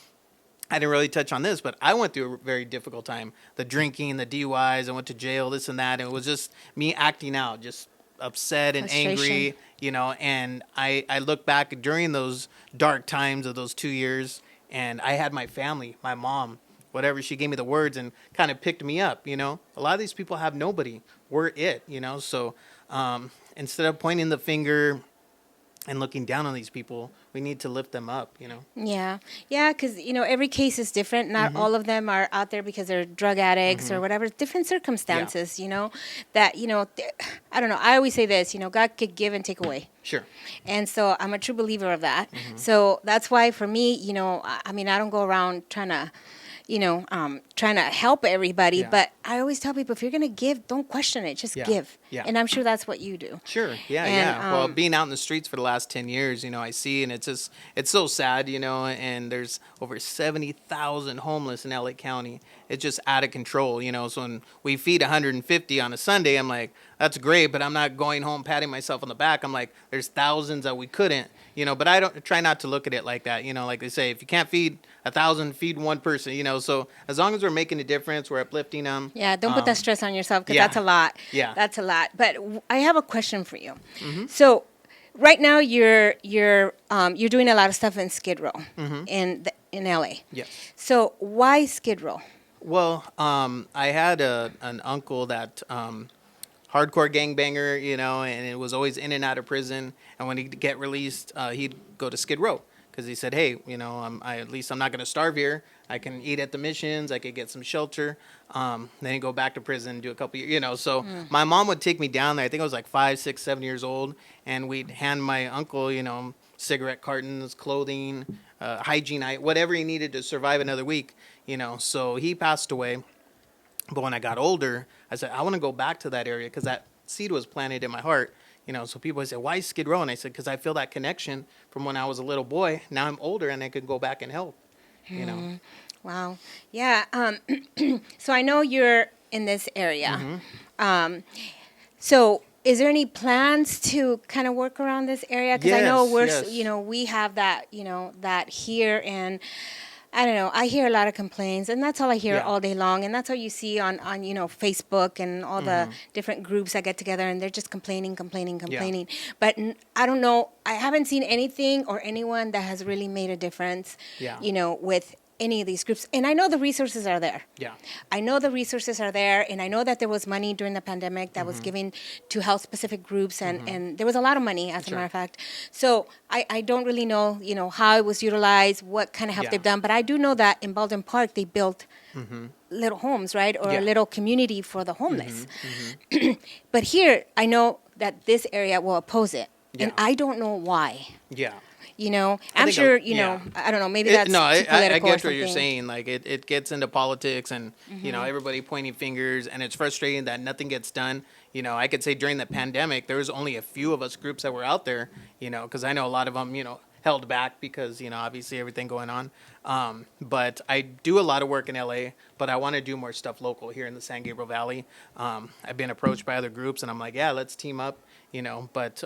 I didn't really touch on this, but I went through a very difficult time. The drinking, the DUIs, I went to jail, this and that. And it was just me acting out, just upset and Frustration. angry, and I look back during those dark times of those 2 years, and I had my family, my mom, whatever, she gave me the words and kind of picked me up. A lot of these people have nobody. We're it. So instead of pointing the finger and looking down on these people, we need to lift them up. Yeah, yeah, because every case is different. Not Mm-hmm. all of them are out there because they're drug addicts Mm-hmm. or whatever. Different Yeah. circumstances, that I don't know. I always say this, God could give and take away. Sure. And so I'm a true believer of that. Mm-hmm. So that's why for me, I mean, I don't go around trying to help everybody, Yeah. but I always tell people if you're going to give, don't question it, just Yeah. give. Yeah. And I'm sure that's what you do. Sure. Yeah. And, Yeah. Well, being out in the streets for the last 10 years, I see, and it's so sad, and there's over 70,000 homeless in LA County. It's just out of control. So when we feed 150 on a Sunday, I'm like, that's great, but I'm not going home patting myself on the back. I'm like, there's thousands that we couldn't, but I don't try not to look at it like that. Like they say, if you can't feed 1,000, feed one person, so as long as we're making a difference, we're uplifting them. Yeah, don't put that stress on yourself because yeah. that's a lot. Yeah. That's a lot. But I have a question for you. Mm-hmm. So right now you're doing a lot of stuff in Skid Row in LA. Yes. So why Skid Row? Well, I had an uncle that hardcore gangbanger, and it was always in and out of prison. And when he'd get released, he'd go to Skid Row because he said, "Hey, at least I'm not going to starve here. I can eat at the missions. I could get some shelter. Then he'd go back to prison, do a couple years, So my mom would take me down there. I think I was like 5, 6, 7 years old, and we'd hand my uncle, cigarette cartons, clothing, hygiene, whatever he needed to survive another week. So he passed away. But when I got older, I said, I want to go back to that area because that seed was planted in my heart. So people would say, why Skid Row? And I said, because I feel that connection from when I was a little boy. Now I'm older and I could go back and help, Wow. Yeah. So I know you're in this area. Mm-hmm. So is there any plans to kind of work around this area? Because I know Yes. we have that, that here, and I don't know. I hear a lot of complaints, and that's all I hear Yeah. all day long, and that's all you see on Facebook and all the different groups that get together, and they're just complaining. But I don't know. I haven't seen anything or anyone that has really made a difference. Yeah. With any of these groups, and I know the resources are there. Yeah. I know the resources are there, and I know that there was money during the pandemic that was given to health specific groups, and there was a lot of money, as a matter of fact. So I don't really know, how it was utilized, what kind of help Yeah. they've done, but I do know that in Baldwin Park they built little homes, right, or Yeah. a little community for the homeless. But here, I know that this area will oppose it, and Yeah. I don't know why. Yeah. I'm think sure, yeah. I don't know, maybe that's No, too political I or get what something. you're saying. Like it gets into politics and, everybody pointing fingers, and it's frustrating that nothing gets done. I could say during the pandemic, there was only a few of us groups that were out there, because I know a lot of them, held back because, obviously everything going on. But I do a lot of work in LA, but I want to do more stuff local here in the San Gabriel Valley. I've been approached by other groups and I'm like, yeah, let's team up, but,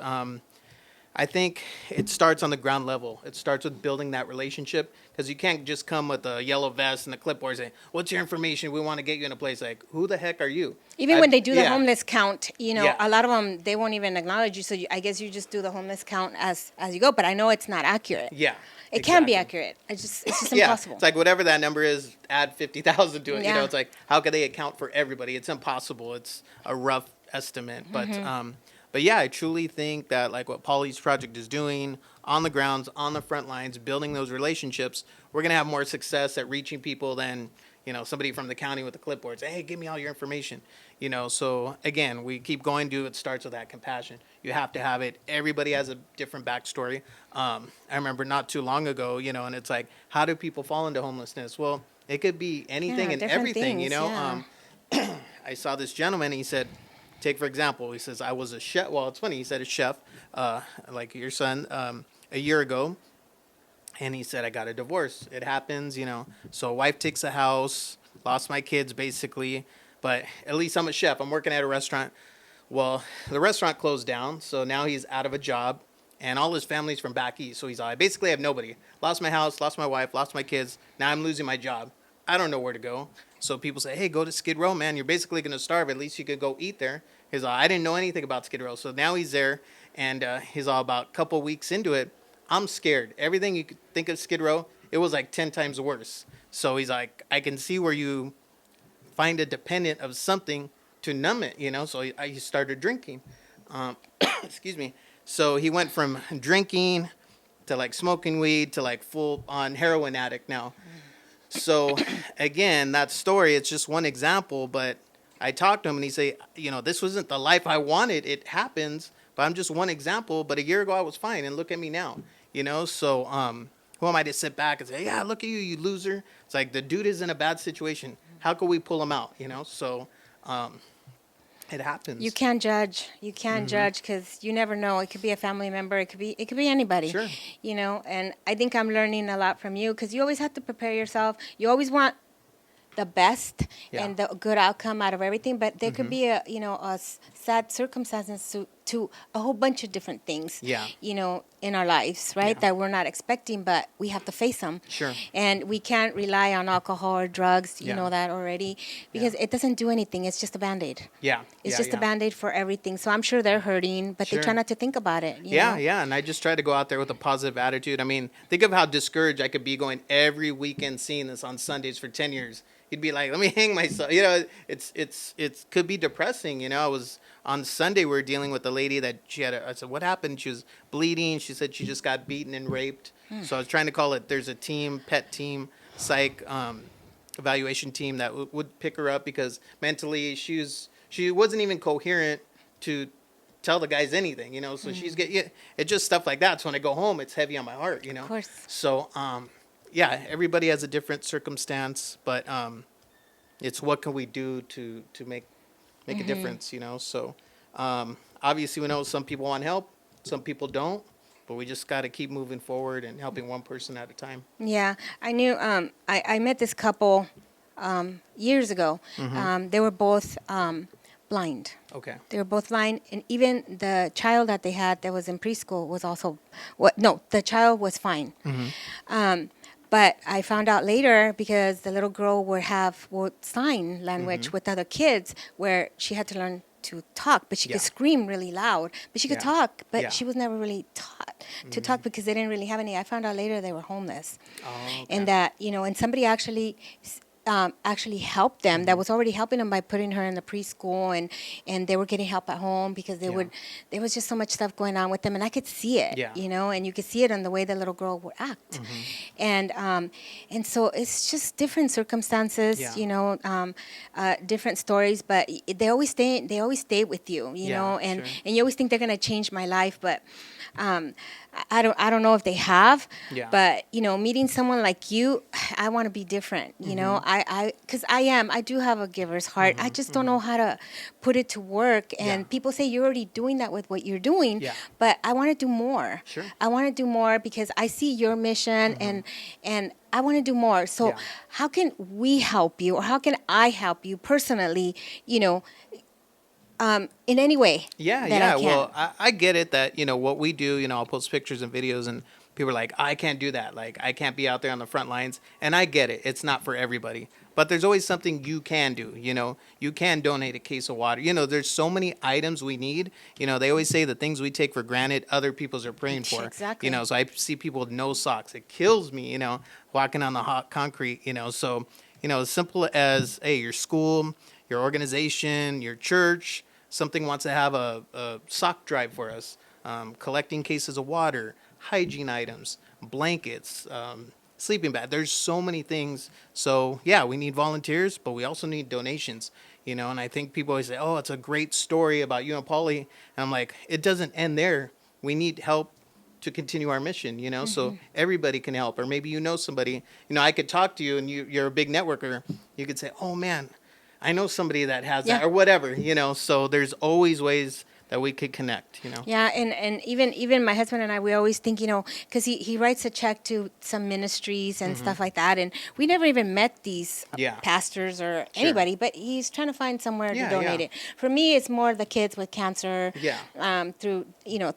I think it starts on the ground level. It starts with building that relationship because you can't just come with a yellow vest and a clipboard and say, what's your information? We want to get you in a place. Like, who the heck are you? Even when they do the yeah. homeless count, Yeah. a lot of them, they won't even acknowledge you. So I guess you just do the homeless count as you go. But I know it's not accurate. Yeah. It can be exactly. accurate. It's just Yeah, impossible. it's like whatever that number is, add 50,000 to it. Yeah. It's like, how can they account for everybody? It's impossible. It's a rough estimate. But yeah, I truly think that like what Pauly's project is doing on the grounds, on the front lines, building those relationships, we're going to have more success at reaching people than, somebody from the county with a clipboard say, hey, give me all your information. So again, we keep going to it starts with that compassion. You have to have it. Everybody has a different backstory. I remember not too long ago, and it's like, how do people fall into homelessness? Well, it could be anything and different everything, things, yeah. I saw this gentleman, he said, take, for example, he says, I was a chef. Well, it's funny. He said a chef, like your son, a year ago. And he said, I got a divorce. It happens, So wife takes a house, lost my kids, basically. But at least I'm a chef. I'm working at a restaurant. Well, the restaurant closed down. So now he's out of a job. And all his family's from back east. So he's like, I basically have nobody. Lost my house, lost my wife, lost my kids. Now I'm losing my job. I don't know where to go. So people say, hey, go to Skid Row, man. You're basically going to starve. At least you could go eat there. He's all, I didn't know anything about Skid Row. So now he's there, and he's all about a couple weeks into it. I'm scared. Everything you could think of Skid Row, it was like 10 times worse. So he's like, I can see where you find a dependent of something to numb it, you know. So he started drinking. Excuse me. So he went from drinking to like smoking weed to like full on heroin addict now. So again, that story, it's just one example, but I talked to him and he say, you know, this wasn't the life I wanted. It happens, but I'm just one example. But a year ago I was fine, and look at me now, you know. So who am I to sit back and say, yeah, look at you, you loser? It's like the dude is in a bad situation. How can we pull him out, you know? So it happens. You can't judge. You can't judge because you never know. It could be a family member. It could be anybody. Sure. You know, and I think I'm learning a lot from you because you always have to prepare yourself. You always want the best and the good outcome out of everything, but there could be a sad circumstances to a whole bunch of different things, you know, in our lives, right? That we're not expecting, but we have to face them. Sure. And we can't rely on alcohol or drugs, you know that already, because it doesn't do anything. It's just a Band-Aid. It's just a Band-Aid for everything. So I'm sure they're hurting, but they try not to think about it. You know? And I just try to go out there with a positive attitude. I mean, think of how discouraged I could be going every weekend seeing this on Sundays for 10 years. You'd be like, let me hang myself. You know, it could be depressing. You know, I was on Sunday, we were dealing with a lady that I said, what happened? She was bleeding. She said she just got beaten and raped. So I was trying to call it, there's a team, pet team, psych, evaluation team that would pick her up because mentally she wasn't even coherent to tell the guys anything, you know. So it's just stuff like that. So when I go home, it's heavy on my heart, you know. Of course. So, everybody has a different circumstance, but it's what can we do to make a difference, you know. So obviously we know some people want help, some people don't, but we just got to keep moving forward and helping one person at a time. Yeah, I knew. I met this couple years ago. They were both blind. Okay. They were both blind, and even the child that they had that was in preschool was also. The child was fine. But I found out later because the little girl would sign language with other kids where she had to learn to talk, but she could scream really loud. But she could talk, but she was never really taught to talk because they didn't really have any. I found out later they were homeless. Oh, okay. And that, you know, and somebody actually helped them that was already helping them by putting her in the preschool, and they were getting help at home because there was just so much stuff going on with them, and I could see it, you know, and you could see it in the way the little girl would act. And so it's just different circumstances, you know, different stories, but they always stay with you, you know, and you always think they're going to change my life, but I don't know if they have, but you know, meeting someone like you, I want to be different. You know, because I do have a giver's heart. I just don't know how to put it to work. And people say you're already doing that with what you're doing, but I want to do more. Sure. I want to do more because I see your mission and I want to do more. So how can we help you, or how can I help you personally? You know. In any way. Well, I get it that, you know, what we do, you know, I'll post pictures and videos and people are like, I can't do that. Like, I can't be out there on the front lines. And I get it. It's not for everybody. But there's always something you can do. You know, you can donate a case of water. You know, there's so many items we need. You know, they always say the things we take for granted, other people's are praying for. Exactly. You know, so I see people with no socks. It kills me, you know, walking on the hot concrete, you know. So, you know, as simple as, hey, your school, your organization, your church, something wants to have a sock drive for us, collecting cases of water, hygiene items, blankets, sleeping bag. There's so many things. So, we need volunteers, but we also need donations, you know. And I think people always say, oh, it's a great story about you and Pauly. And I'm like, it doesn't end there. We need help to continue our mission, you know, so everybody can help. Or maybe you know somebody, you know, I could talk to you and you're a big networker. You could say, oh, man, I know somebody that has that or whatever, you know, so there's always ways that we could connect, you know. Yeah, and even my husband and I, we always think, you know, because he writes a check to some ministries and stuff like that, and we never even met these pastors or anybody, but he's trying to find somewhere to donate it. For me, it's more the kids with cancer through,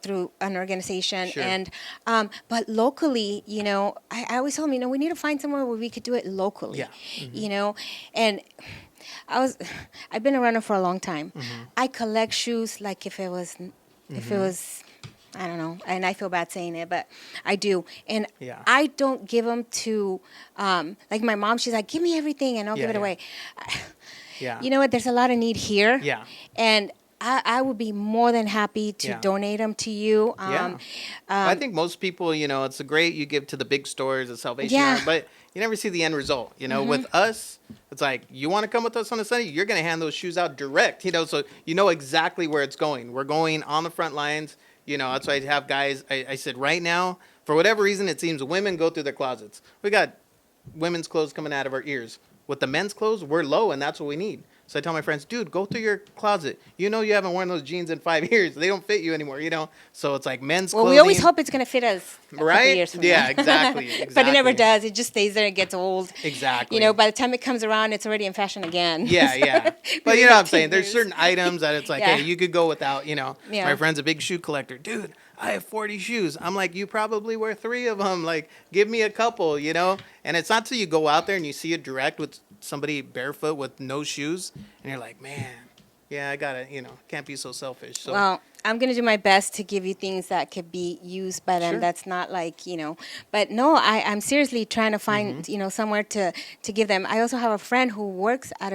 through an organization. Sure. And but locally, I always tell them, we need to find somewhere where we could do it locally. Yeah. Mm-hmm. And I've been a runner for a long time. Mm-hmm. I collect shoes like if it was I don't know, and I feel bad saying it, but I do. And Yeah. I don't give them to, like my mom, she's like, give me everything and I'll Yeah, give it yeah. away. Yeah. You know what? There's a lot of need here. Yeah. And I would be more than happy to Yeah. donate them to you. Yeah. I think most people, it's a great you give to the big stores, the Salvation Yeah. Army, but you never see the end result. With us, it's like, you want to come with us on a Sunday, you're going to hand those shoes out direct, so you know exactly where it's going. We're going on the front lines. That's why I have guys, I said right now, for whatever reason, it seems women go through their closets. We got women's clothes coming out of our ears. With the men's clothes, we're low, and that's what we need. So I tell my friends, dude, go through your closet. You haven't worn those jeans in 5 years. They don't fit you anymore, So it's like men's clothing. Well, we always hope it's going to fit us a couple Right? years from Yeah, now. exactly. But it never Exactly. does. It just stays there. It gets old. Exactly. By the time it comes around, it's already in fashion again. Yeah, yeah. But you know what I'm saying? There's certain items that it's like, Yeah. hey, you could go without, Yeah. My friend's a big shoe collector. Dude, I have 40 shoes. I'm like, you probably wear 3 of them. Like, give me a couple, And it's not till you go out there and you see it direct with somebody barefoot with no shoes. And you're like, man, yeah, I got to, can't be so selfish. So. Well, I'm going to do my best to give you things that could be used by them. Sure. That's not like, but no, I'm seriously trying to find, somewhere to give them. I also have a friend who works at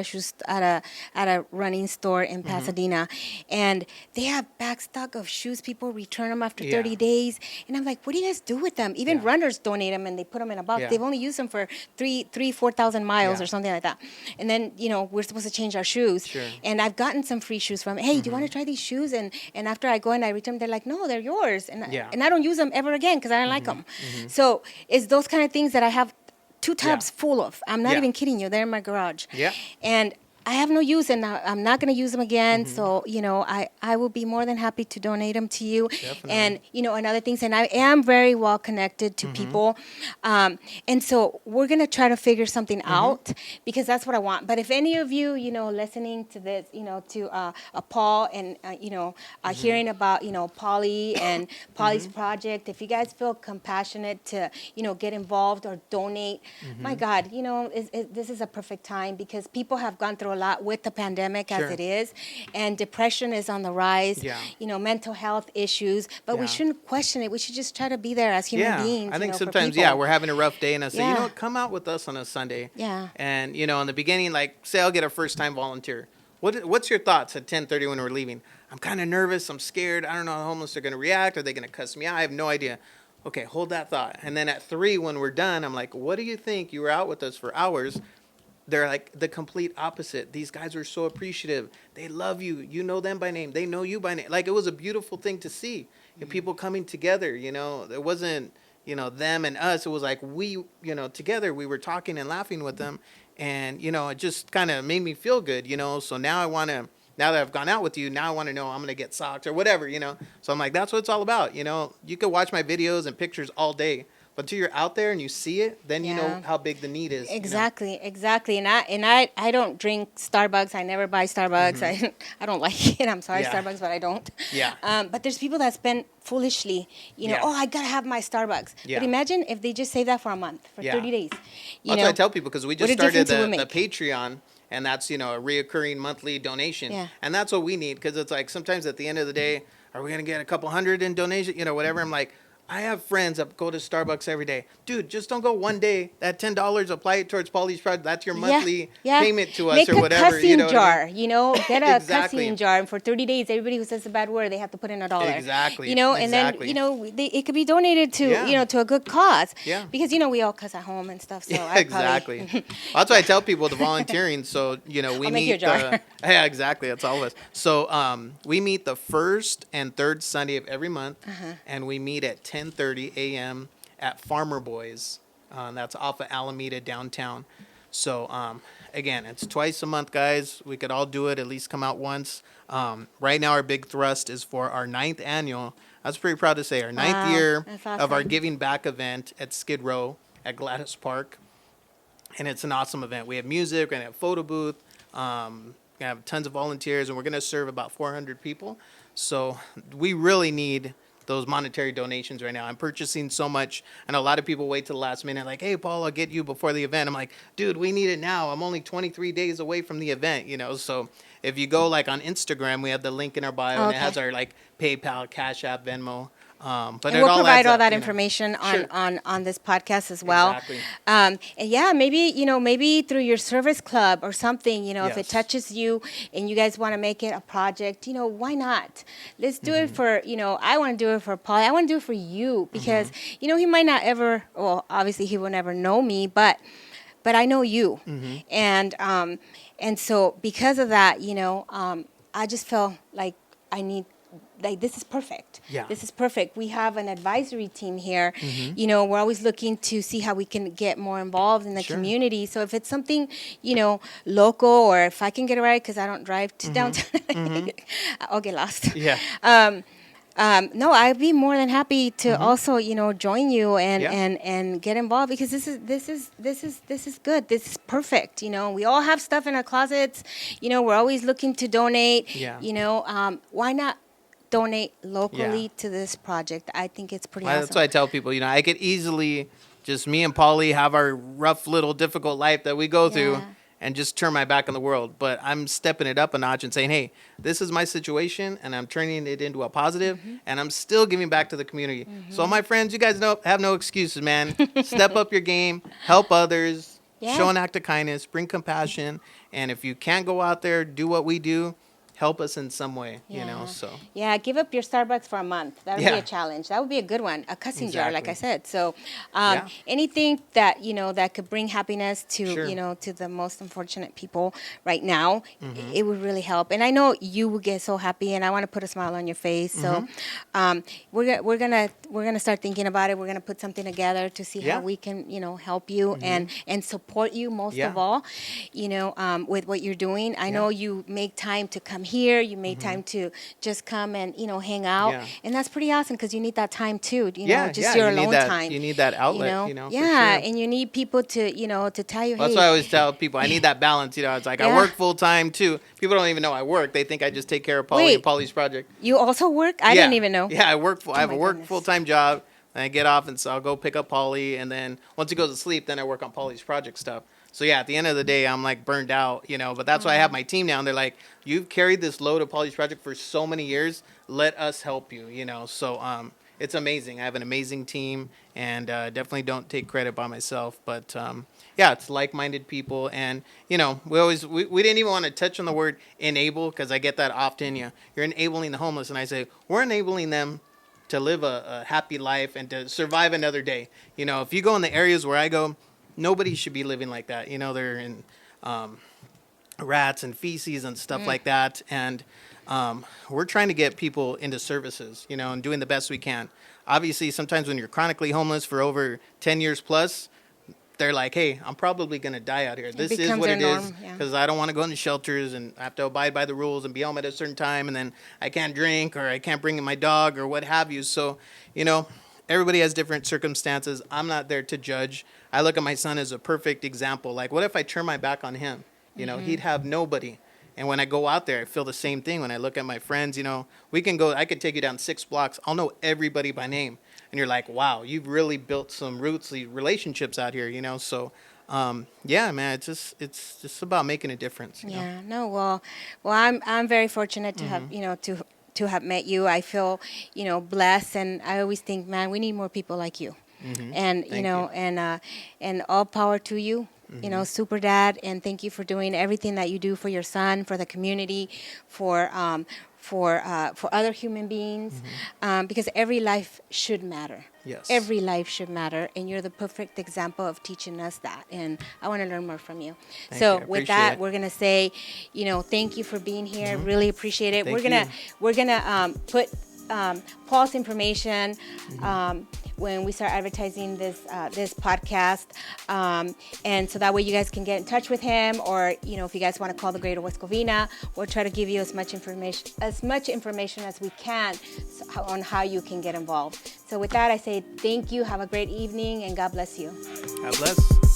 a running store in Pasadena, and they have back stock of shoes. People return them after 30 Yeah. days. And I'm like, what do you guys do with them? Even Yeah. runners donate them and they put them in a box. Yeah. They've only used them for 4,000 miles Yeah. or something like that. And then, we're supposed to change our shoes. Sure. And I've gotten some free shoes from, hey, do you want to try these shoes? And after I go and I return them, they're like, no, they're yours. And, Yeah. and I don't use them ever again because I don't like them. So it's those kind of things that I have 2 tubs full of. I'm not Yeah. even kidding you. They're in my garage. Yeah. And I have no use, and I'm not going to use them again. So, I will be more than happy to donate them to you. Definitely. And, and other things. And I am very well connected to people. And so we're going to try to figure something out because that's what I want. But if any of you, listening to this, to Paul and, hearing about, Pauly and Pauly's project, if you guys feel compassionate to, get involved or donate, my God, this is a perfect time because people have gone through a lot with the pandemic Sure. as it is, and depression is on the rise. Yeah. Mental health issues, but we Yeah. shouldn't question it. We should just try to be there as human beings. I think for sometimes, people. we're having a rough day, and I say, Yeah. come out with us on a Sunday. Yeah. And, in the beginning, like, say I'll get a first-time volunteer. What's your thoughts at 10:30 when we're leaving? I'm kind of nervous. I'm scared. I don't know how the homeless are going to react. Are they going to cuss me out? I have no idea. Okay, hold that thought. And then at 3, when we're done, I'm like, what do you think? You were out with us for hours. They're like the complete opposite. These guys are so appreciative. They love you. You know them by name. They know you by name. Like, it was a beautiful thing to see. And people coming together, It wasn't, them and us. It was like we, together we were talking and laughing with them. And, it just kind of made me feel good, So now now that I've gone out with you, now I want to know I'm going to get socks or whatever, So I'm like, that's what it's all about, You could watch my videos and pictures all day. But until you're out there and you see it, then you know Yeah. how big the need is. Exactly. And I don't drink Starbucks. I never buy Starbucks. I don't like it. I'm sorry, Yeah. Starbucks, but I don't. Yeah. But there's people that spend foolishly, Yeah. I gotta have my Starbucks. Yeah. But imagine if they just save that for a month, for Yeah. 30 days. That's what I tell people, because we just what a started difference it the would make. Patreon, and that's, a reoccurring monthly donation. Yeah. And that's what we need, because it's like sometimes at the end of the day, are we going to get a couple hundred in donation, whatever. I'm like, I have friends that go to Starbucks every day. Dude, just don't go one day. That $10, apply it towards Pauly's project. That's your monthly payment to us, Make or a whatever. cussing what I jar, mean? get a Exactly. cussing jar, and for 30 days, everybody who says a bad word, they have to put in $1. Exactly. And Exactly. then, it could be donated to, Yeah. to a good cause. Yeah. Because, we all cuss at home and stuff, so Yeah, I exactly. probably... That's why I tell people the volunteering. So, we I'll meet make you a jar. yeah, exactly. That's all of us. So, we meet the first and third Sunday of every month, and we meet at 10:30 a.m. at Farmer Boys. That's off of Alameda downtown. So, again, it's twice a month, guys. We could all do it. At least come out once. Right now, our big thrust is for our 9th annual. I was pretty proud to say our 9th year that's of our awesome. Giving Back event at Skid Row at Gladys Park. And it's an awesome event. We have music, we're going to have a photo booth, we have tons of volunteers, and we're going to serve about 400 people. So we really need those monetary donations right now. I'm purchasing so much. I know a lot of people wait till the last minute, like, hey, Paul, I'll get you before the event. I'm like, dude, we need it now. I'm only 23 days away from the event, you know? So if you go like on Instagram, we have the link in our bio, and it has our like PayPal, Cash App, Venmo. But and it we'll all provide adds all up, that you know. information on, Sure. on this podcast as well. Exactly. And yeah, maybe, maybe through your service club or something, if it Yes. touches you and you guys want to make it a project, why not? Let's do it for, I want to do it for Pauly. I want to do it for you because, he might not ever, well, obviously he will never know me, but I know you. And so because of that, I just felt like I need, like, this is perfect. Yeah. This is perfect. We have an advisory team here. We're always looking to see how we can get more involved in the Sure. community. So if it's something, local, or if I can get a ride because I don't drive to downtown, I'll get lost. Yeah. No, I'd be more than happy to also, join you and, Yeah. and get involved because this is good. This is perfect. We all have stuff in our closets. We're always looking to donate. Yeah. Why not donate locally Yeah. to this project? I think it's pretty Well, awesome. that's what I tell people. I could easily just me and Pauly have our rough little difficult life that we go through Yeah. and just turn my back on the world. But I'm stepping it up a notch and saying, hey, this is my situation, and I'm turning it into a positive, and I'm still giving back to the community. So my friends, you guys have no excuses, man. Step up your game, help others, Yeah. show an act of kindness, bring compassion, and if you can't go out there, do what we do. Help us in some way, so. Yeah, give up your Starbucks for a month. That would be Yeah. a challenge. That would be a good one. A cussing jar, like Exactly. I said. So Yeah. anything that, that could bring happiness to, Sure. to the most unfortunate people right now, it would really help. And I know you would get so happy, and I want to put a smile on your face. So we're gonna start thinking about it. We're gonna put something together to see Yeah. how we can, help you and support you most Yeah. of all, with what you're doing. I know you make time to come here. You make time to just come and, hang out. Yeah. And that's pretty awesome because you need that time too, Yeah, just yeah, your you need alone that- time. you need that outlet, for Yeah, sure. and you need people to tell you, That's hey. why I always tell people I need that balance. It's like I Yeah. work full time too. People don't even know I work. They think I just take care of Pauly Wait. and Pauly's project. You also work? I Yeah. didn't even know. Yeah, I work. I have my a work goodness. full time job, and I get off, and so I'll go pick up Pauly, and then once he goes to sleep, then I work on Pauly's project stuff. So yeah, at the end of the day, I'm like burned out, But that's why I have my team now, and they're like, "You've carried this load of Pauly's project for so many years. Let us help you," So it's amazing. I have an amazing team, and definitely don't take credit by myself. But yeah, it's like-minded people, and we didn't even want to touch on the word enable because I get that often. You're enabling the homeless, and I say we're enabling them to live a happy life and to survive another day. If you go in the areas where I go, nobody should be living like that. They're in rats and feces and stuff like that. And we're trying to get people into services, and doing the best we can. Obviously, sometimes when you're chronically homeless for over 10 years plus, they're like, hey, I'm probably going to die out here. This is becomes what their it is norm, yeah. because I don't want to go into shelters and I have to abide by the rules and be home at a certain time, and then I can't drink or I can't bring in my dog or what have you. So, everybody has different circumstances. I'm not there to judge. I look at my son as a perfect example. Like, what if I turn my back on him? He'd have nobody. And when I go out there, I feel the same thing. When I look at my friends, we can go, I could take you down 6 blocks. I'll know everybody by name. And you're like, wow, you've really built some roots, relationships out here, So, yeah, man, it's just about making a difference. Yeah, no, well, I'm very fortunate to have, to have met you. I feel, blessed, and I always think, man, we need more people like you. And, Thank you. and all power to you. Super dad, and thank you for doing everything that you do for your son, for the community, for other human beings, because every life should matter. Yes. Every life should matter, and you're the perfect example of teaching us that. And I want to learn more from you. Thank So you. I with appreciate that, it. we're gonna say, thank you for being here. Really appreciate it. Thank We're gonna put Paul's information when we start advertising this podcast, and so that way you guys can get in touch with him, or if you guys want to call the Greater West Covina, we'll try to give you as much information as we can on how you can get involved. So with that, I say thank you. Have a great evening, and God bless you. God bless.